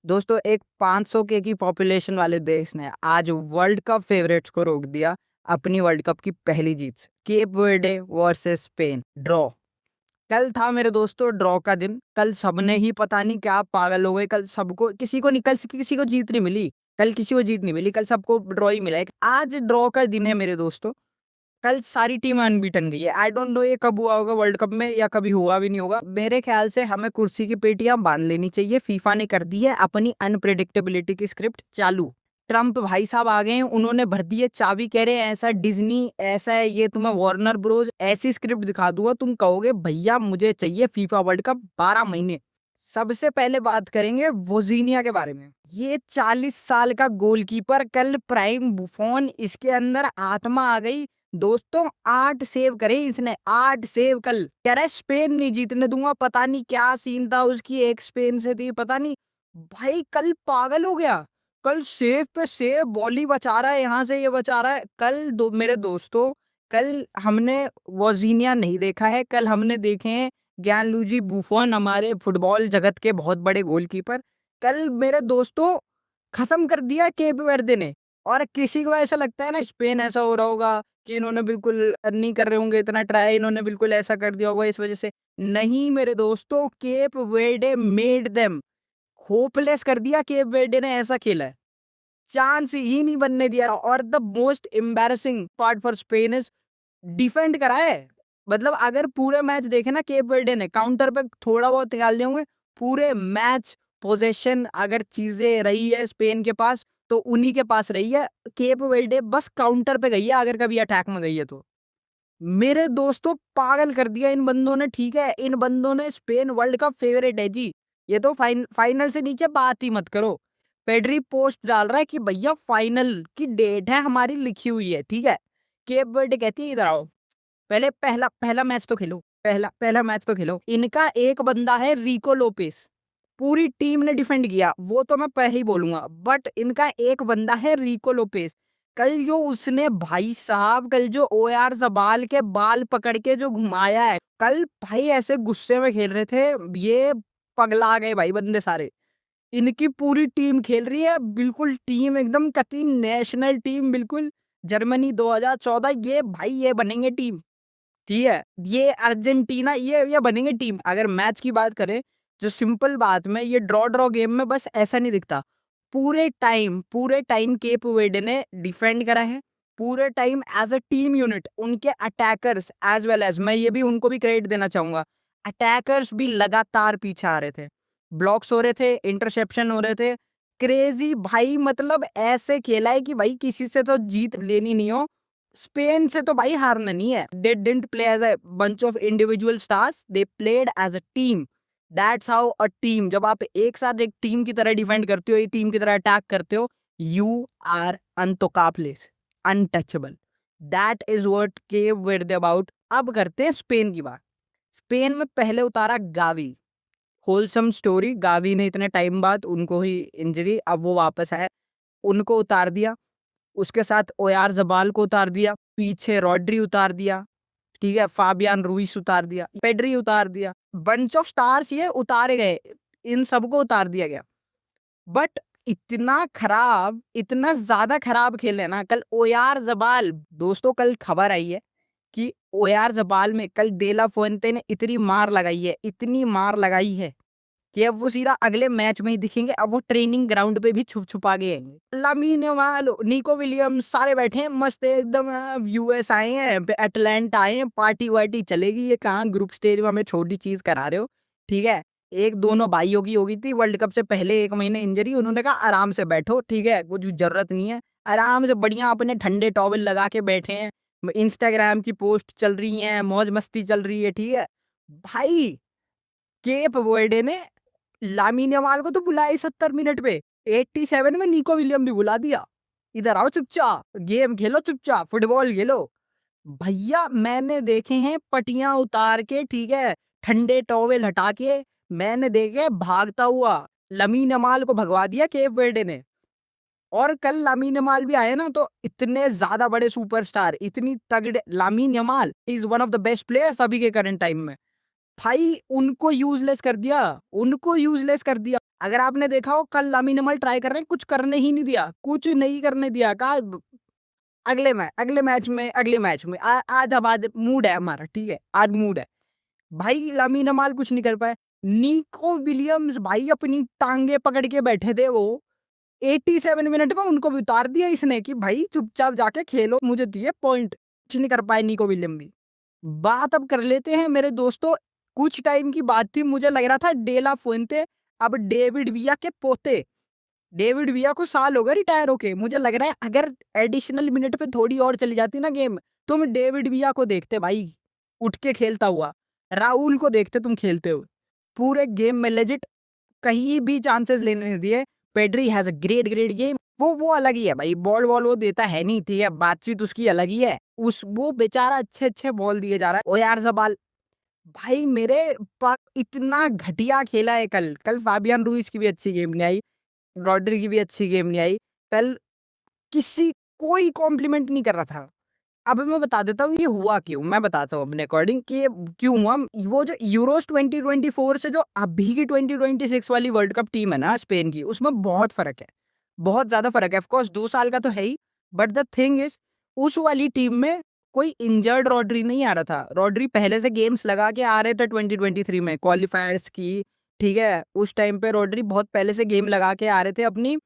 दोस्तों एक 500 के की पॉपुलेशन वाले देश ने आज वर्ल्ड कप फेवरेट्स को रोक दिया अपनी वर्ल्ड कप की पहली जीत से। Cape Verde versus Spain draw. कल था मेरे दोस्तों ड्रॉ का दिन। कल सबने ही पता नहीं क्या पागल हो गए। कल सबको किसी को नहीं, कल किसी को जीत नहीं मिली। कल किसी को जीत नहीं मिली, कल सबको ड्रॉ ही मिला है। आज ड्रॉ का दिन है मेरे दोस्तों। कल सारी टीम अनबीटन गई है। आई डोंट नो ये कब हुआ होगा वर्ल्ड कप में, या कभी हुआ भी नहीं होगा। मेरे ख्याल से हमें कुर्सी की पेटियां बांध लेनी चाहिए। फीफा ने कर दी है अपनी अनप्रेडिक्टेबिलिटी की स्क्रिप्ट चालू। ट्रम्प भाई साहब आ गए हैं, उन्होंने भर दी है चाबी। कह रहे हैं ऐसा डिज्नी, ऐसा है ये, तुम्हें वार्नर ब्रोज ऐसी स्क्रिप्ट दिखा दूंगा तुम कहोगे भैया मुझे चाहिए फीफा वर्ल्ड कप 12 महीने। सबसे पहले बात करेंगे वोजीनिया के बारे में। ये 40 साल का गोलकीपर, कल प्राइम बुफोन, इसके अंदर आत्मा आ गई। दोस्तों 8 सेव करे इसने, 8 सेव। कल कह रहा है स्पेन नहीं जीतने दूंगा। पता नहीं क्या सीन था उसकी, एक स्पेन से थी पता नहीं। भाई कल पागल हो गया। कल सेव पे सेव, बॉली बचा रहा है, यहाँ से ये बचा रहा है। कल मेरे दोस्तों, कल हमने वोजीनिया नहीं देखा है, कल हमने देखे हैं ज्ञानलूजी बुफोन, हमारे फुटबॉल जगत के बहुत बड़े गोलकीपर। कल मेरे दोस्तों खत्म कर दिया केप वर्दे ने। और किसी को ऐसा लगता है ना स्पेन ऐसा हो रहा होगा कि इन्होंने बिल्कुल नहीं कर रहे होंगे इतना ट्राई, इन्होंने बिल्कुल ऐसा कर दिया होगा इस वजह से। नहीं मेरे दोस्तों, Cape Verde made them. Hopeless कर दिया केप वर्डे ने, ऐसा खेला है। चांस ही नहीं बनने दिया। और the most embarrassing part for Spain is defend करा है। मतलब अगर पूरे मैच देखे ना, केप वर्डे ने काउंटर पे थोड़ा बहुत निकाल दिए होंगे। पूरे मैच पोजीशन अगर चीजें रही है स्पेन के पास तो उन्हीं के पास रही है। केप वर्डे बस काउंटर पे गई है अगर कभी अटैक में गई है तो। मेरे दोस्तों पागल कर दिया इन बंदों ने। ठीक है, इन बंदों ने स्पेन वर्ल्ड कप फेवरेट है जी। ये तो फाइनल से नीचे बात ही मत करो। पेड्री पोस्ट डाल रहा है कि भैया फाइनल की डेट है हमारी लिखी हुई है। ठीक है, केप वर्डे कहती है इधर आओ, पहले पहला पहला मैच तो खेलो। पहला पहला मैच तो खेलो। इनका एक बंदा है रिको लोपेस। पूरी टीम ने डिफेंड किया, वो तो मैं पहले ही बोलूंगा, बट इनका एक बंदा है रिको लोपेस। कल जो उसने भाई साहब, कल जो ओयार जबाल के बाल पकड़ के जो घुमाया है, कल भाई ऐसे गुस्से में खेल रहे थे ये, पगला गए भाई बंदे सारे। इनकी पूरी टीम खेल रही है बिल्कुल, टीम एकदम कती नेशनल टीम बिल्कुल। जर्मनी 2014, ये भाई ये बनेंगे टीम। ठीक है, ये अर्जेंटीना, ये बनेंगे टीम। अगर मैच की बात करें जो सिंपल बात में, ये ड्रॉ ड्रॉ गेम में बस ऐसा नहीं दिखता। पूरे टाइम केप वर्डे ने डिफेंड करा है। पूरे time as a team unit उनके अटैकर्स एज वेल एज, मैं ये भी उनको भी क्रेडिट देना चाहूंगा, अटैकर्स भी लगातार पीछे आ रहे थे। ब्लॉक्स हो रहे थे, इंटरसेप्शन हो रहे थे। क्रेजी भाई, मतलब ऐसे खेला है कि भाई किसी से तो जीत लेनी नहीं हो। स्पेन से तो भाई हारना नहीं है। They didn't play as a bunch of individual stars, they played as a team. That's how a team, जब आप एक साथ एक टीम की तरह डिफेंड करते हो, एक टीम की तरह अटैक करते हो, you are untouchables, untouchable. That is what Cape Verde about. अब करते हैं स्पेन की बात। स्पेन में पहले उतारा गावी। होलसम स्टोरी, गावी ने इतने टाइम बाद, उनको ही इंजरी, अब वो वापस आए, उनको उतार दिया। उसके साथ ओयार जबाल को उतार दिया, पीछे रॉड्री उतार दिया। ठीक है, फाबियान रुइस उतार दिया, पेड्री उतार दिया। बंच ऑफ स्टार्स ये उतारे गए, इन सबको उतार दिया गया। बट इतना खराब, इतना ज्यादा खराब खेले ना कल ओयार जबाल। दोस्तों कल खबर आई है कि ओयार जबाल में कल डेला फुएंटे ने इतनी मार लगाई है, इतनी मार लगाई है कि अब वो सीधा अगले मैच में ही दिखेंगे। अब वो ट्रेनिंग ग्राउंड पे भी छुप छुपा के आएंगे। लामीन यमाल, निको विलियम्स सारे बैठे हैं मस्त एकदम। यूएस आए हैं, अटलांटा आए हैं, पार्टी वार्टी चलेगी। ये कहाँ ग्रुप स्टेज में हमें छोटी चीज करा रहे हो। ठीक है, एक दोनों भाइयों की हो गई थी वर्ल्ड कप से पहले 1 महीने इंजरी, उन्होंने कहा आराम से बैठो। ठीक है, कुछ जरूरत नहीं है, आराम से बढ़िया अपने ठंडे टॉवल लगा के बैठे हैं। इंस्टाग्राम की पोस्ट चल रही है, मौज मस्ती चल रही है। ठीक है भाई, केप वर्डे ने लामीन यमाल को तो बुलाया ही 70 मिनट पे। 87 में निको विलियम भी बुला दिया, इधर आओ चुपचाप, गेम खेलो चुपचाप, फुटबॉल खेलो। भैया मैंने देखे हैं पटियां उतार के, ठीक है, ठंडे टॉवेल हटा के, मैंने देखे भागता हुआ लामीन यमाल को भगवा दिया केप वर्डे ने। और कल लामीन यमाल भी आए ना, तो इतने ज्यादा बड़े सुपरस्टार, इतनी तगड़े, लामीन Yamal is one of the best players अभी के करंट टाइम में। भाई उनको यूजलेस कर दिया, उनको यूजलेस कर दिया। अगर आपने देखा हो कल लामिन यमाल ट्राई कर रहे हैं, कुछ करने ही नहीं दिया, कुछ नहीं करने दिया। कहा अगले मैच में आज अब आज मूड है हमारा, ठीक है आज मूड है। भाई लामिन यमाल कुछ नहीं कर पाए। निको विलियम्स भाई अपनी टांगे पकड़ के बैठे थे वो, 87 मिनट में उनको भी उतार दिया इसने कि भाई चुपचाप जाके खेलो, मुझे दिए पॉइंट। कुछ नहीं कर पाए निको विलियम भी। बात अब कर लेते हैं मेरे दोस्तों, कुछ टाइम की बात थी, मुझे लग रहा था डेला फुएंते अब डेविड विया के पोते। डेविड विया को साल हो गए रिटायर होके, मुझे लग रहा है अगर एडिशनल मिनट पे थोड़ी और चली जाती ना गेम, तो हम डेविड विया को देखते भाई उठ के खेलता हुआ, राहुल को देखते तुम खेलते हुए पूरे गेम में लेजिट, कहीं भी चांसेस लेने नहीं दिए। Pedri has a great great game, वो अलग ही है भाई, बॉल वो देता है नहीं, ठीक है बातचीत उसकी अलग ही है। उस वो बेचारा अच्छे अच्छे बॉल दिए जा रहा है। ओ यार जबाल भाई मेरे इतना घटिया खेला है कल। कल फाबियन रूइस की भी अच्छी गेम नहीं आई, रॉड्री की भी अच्छी गेम नहीं आई। कल किसी कोई कॉम्प्लीमेंट नहीं कर रहा था। अब मैं बता देता हूँ ये हुआ क्यों, मैं बताता हूँ अपने अकॉर्डिंग कि ये क्यों हुआ। वो जो यूरोस 2024 से जो अभी की 2026 वाली वर्ल्ड कप टीम है ना स्पेन की, उसमें बहुत फर्क है, बहुत ज्यादा फर्क है। ऑफकोर्स 2 साल का तो है ही, बट द थिंग इज उस वाली टीम में कोई इंजर्ड रॉड्री नहीं आ रहा था। रॉड्री पहले से गेम्स लगा के आ रहे थे 2023 में क्वालिफायर्स की, ठीक है उस टाइम पे रॉड्री बहुत पहले से गेम लगा के आ रहे थे अपनी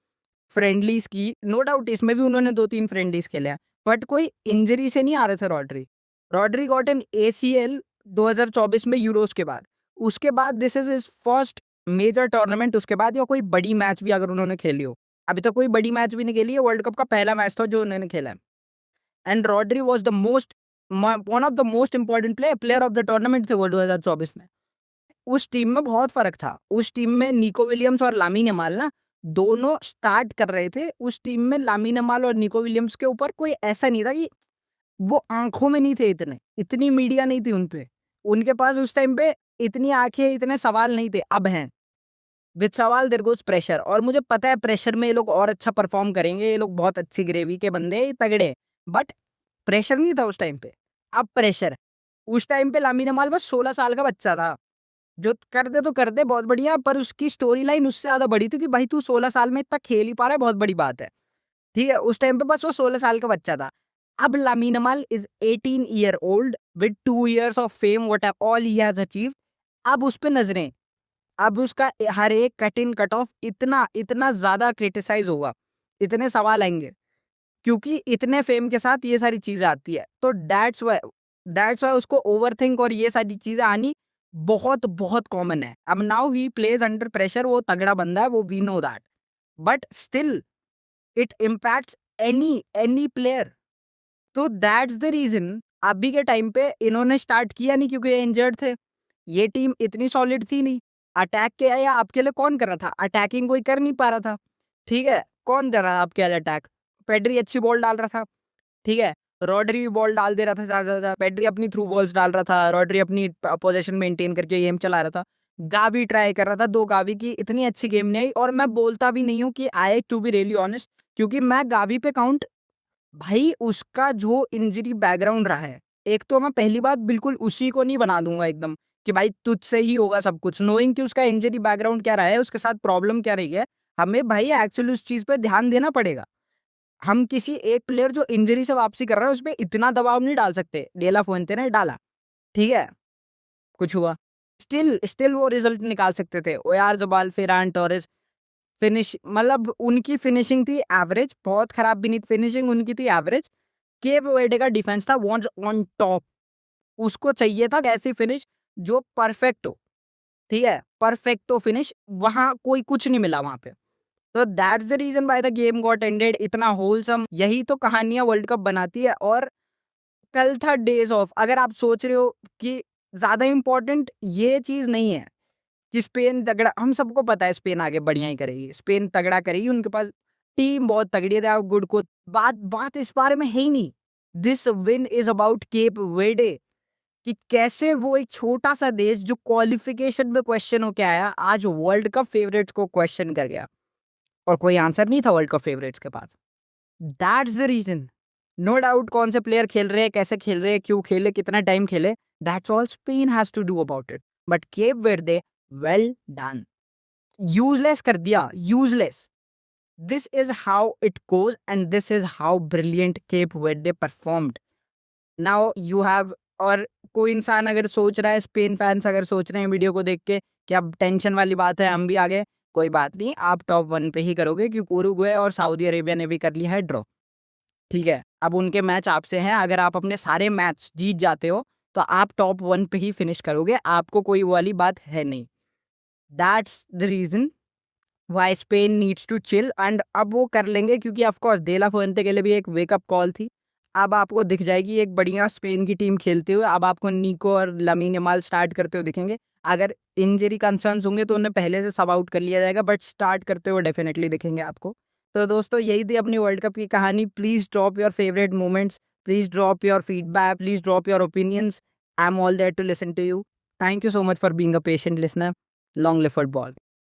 फ्रेंडलीज की, नो डाउट इसमें भी उन्होंने 2-3 फ्रेंडलीज खेले हैं, बट कोई इंजरी से नहीं आ रहे थे Rodri. Rodri got an ACL 2024 में यूरोस के बाद, उसके बाद this is his first major tournament, उसके बाद या कोई बड़ी मैच भी अगर उन्होंने खेली हो। अभी तक कोई बड़ी मैच भी नहीं खेली है, वर्ल्ड कप का पहला मैच था जो उन्होंने खेला है। And Rodri was the most one of the most important player of the tournament थे वो 2024 में। उस टीम में बहुत फर्क था, उस टीम में निको विलियम्स और लामिन यमाल ना दोनों स्टार्ट कर रहे थे। उस टीम में लामिन यमाल और निको विलियम्स के ऊपर कोई ऐसा नहीं था कि वो आंखों में नहीं थे, इतने इतनी मीडिया नहीं थी उनपे, उनके पास उस टाइम पे इतनी आंखें इतने सवाल नहीं थे, अब हैं। विद सवाल देयर गोस प्रेशर, और मुझे पता है प्रेशर में ये लोग और अच्छा परफॉर्म करेंगे, ये लोग बहुत अच्छी ग्रेवी के बंदे हैं, तगड़े। बट प्रेशर नहीं था उस टाइम पे, अब प्रेशर है। उस टाइम पे लामिन यमाल बस 16 साल का बच्चा था, जो कर दे तो कर दे बहुत बढ़िया, पर उसकी स्टोरी लाइन उससे ज्यादा बड़ी थी कि भाई तू 16 साल में इतना खेल ही पा रहा है, बहुत बड़ी बात है, ठीक है। उस टाइम पे बस वो 16 साल का बच्चा था। अब Lamine Yamal is 18 year old with 2 years of fame, what all he has achieved. अब उस पे नजरें, अब उसका हर एक कट इन कट ऑफ इतना इतना ज्यादा क्रिटिसाइज होगा, इतने सवाल आएंगे, क्योंकि इतने फेम के साथ ये सारी चीजें आती है। तो दैट्स वाई उसको ओवरथिंक और ये सारी चीजें आनी बहुत बहुत कॉमन है। अब now he plays under pressure, वो तगड़ा बंदा है, वो we know that, but still it impacts any player. तो दैट्स द रीजन अभी के टाइम पे इन्होंने स्टार्ट किया नहीं, क्योंकि ये इंजर्ड थे, ये टीम इतनी सॉलिड थी नहीं। अटैक के या आपके लिए कौन कर रहा था, अटैकिंग कोई कर नहीं पा रहा था, ठीक है। कौन कर रहा था आपके लिए अटैक, पेड्री अच्छी बॉल डाल रहा था, ठीक है। रॉड्री भी बॉल डाल दे रहा था ज्यादा ज्यादा, पेड्री अपनी थ्रू बॉल्स डाल रहा था, रॉड्री अपनी पोजीशन मेंटेन करके गेम चला रहा था। गावी ट्राई कर रहा था, 2 गावी की इतनी अच्छी गेम नहीं आई, और मैं बोलता भी नहीं हूँ कि आई टू बी रियली ऑनेस्ट, क्योंकि मैं गावी पे काउंट, भाई उसका जो इंजरी बैकग्राउंड रहा है, एक तो मैं पहली बात बिल्कुल उसी को नहीं बना दूंगा एकदम कि भाई तुझसे ही होगा सब कुछ, नोइंग कि उसका इंजरी बैकग्राउंड क्या रहा है, उसके साथ प्रॉब्लम क्या रही है। हमें भाई एक्चुअली उस चीज पे ध्यान देना पड़ेगा। हम किसी एक प्लेयर जो इंजरी से वापसी कर रहा है उस पर इतना दबाव नहीं डाल सकते। डेला फुएंते ने डाला, ठीक है, कुछ हुआ, स्टिल स्टिल वो रिजल्ट निकाल सकते थे। ओयार जबाल, फेरान टोरेस, फिनिश मतलब उनकी फिनिशिंग थी एवरेज, बहुत खराब भी नहीं फिनिशिंग उनकी थी, एवरेज। केप वर्डे का डिफेंस था वन ऑन टॉप, उसको चाहिए था ऐसी फिनिश जो परफेक्ट हो, ठीक है, परफेक्ट तो फिनिश, वहां कोई कुछ नहीं मिला वहां पे। तो that's the reason why the game got ended. इतना होलसम, यही तो कहानियां वर्ल्ड कप बनाती है। और कल था डेज ऑफ, अगर आप सोच रहे हो कि ज्यादा इंपॉर्टेंट ये चीज नहीं है कि स्पेन तगड़ा, हम सबको पता है स्पेन आगे बढ़िया ही करेगी, स्पेन तगड़ा करेगी, उनके पास टीम बहुत तगड़ी है, गुड को बात बात इस बारे में है ही नहीं। This win is about Cape Verde, कि कैसे वो एक छोटा सा देश जो क्वालिफिकेशन में क्वेश्चन होके आया, आज वर्ल्ड कप फेवरेट्स को क्वेश्चन कर गया, और कोई आंसर नहीं था वर्ल्ड कप फेवरेट्स के पास। That's the reason. No doubt कौन से प्लेयर खेल रहे हैं, कैसे खेल रहे हैं, क्यों खेले, कितना टाइम खेले, that's all Spain has to do about it. But Cape Verde well done, useless कर दिया, useless. This is how it goes and this is how brilliant Cape Verde performed. Now you have, और कोई इंसान अगर सोच रहा है, Spain fans अगर सोच रहे हैं वीडियो को देख के कि अब टेंशन वाली बात है, हम भी आ गए, कोई बात नहीं, आप टॉप 1 पे ही करोगे क्योंकि उरुग्वे और सऊदी अरेबिया ने भी कर लिया है ड्रॉ। ठीक है, अब उनके मैच आपसे हैं, अगर आप अपने सारे मैच जीत जाते हो तो आप टॉप 1 पे ही फिनिश करोगे, आपको कोई वो वाली बात है नहीं। That's the reason why Spain needs to chill, and अब वो कर लेंगे क्योंकि ऑफकोर्स डेला फुएंटे के लिए भी एक वेकअप कॉल थी। अब आपको दिख जाएगी एक बढ़िया स्पेन की टीम खेलते हुए, अब आपको निको और लामीन यमाल स्टार्ट करते हुए दिखेंगे। अगर इंजरी कंसर्न्स होंगे तो उन्हें पहले से सब आउट कर लिया जाएगा, बट स्टार्ट करते हुए डेफिनेटली दिखेंगे आपको। तो दोस्तों यही थी अपनी वर्ल्ड कप की कहानी। Please drop your favourite moments, please drop your feedback, please drop your opinions. I am all there to listen to you. Thank you so much for being a patient listener. Long live football.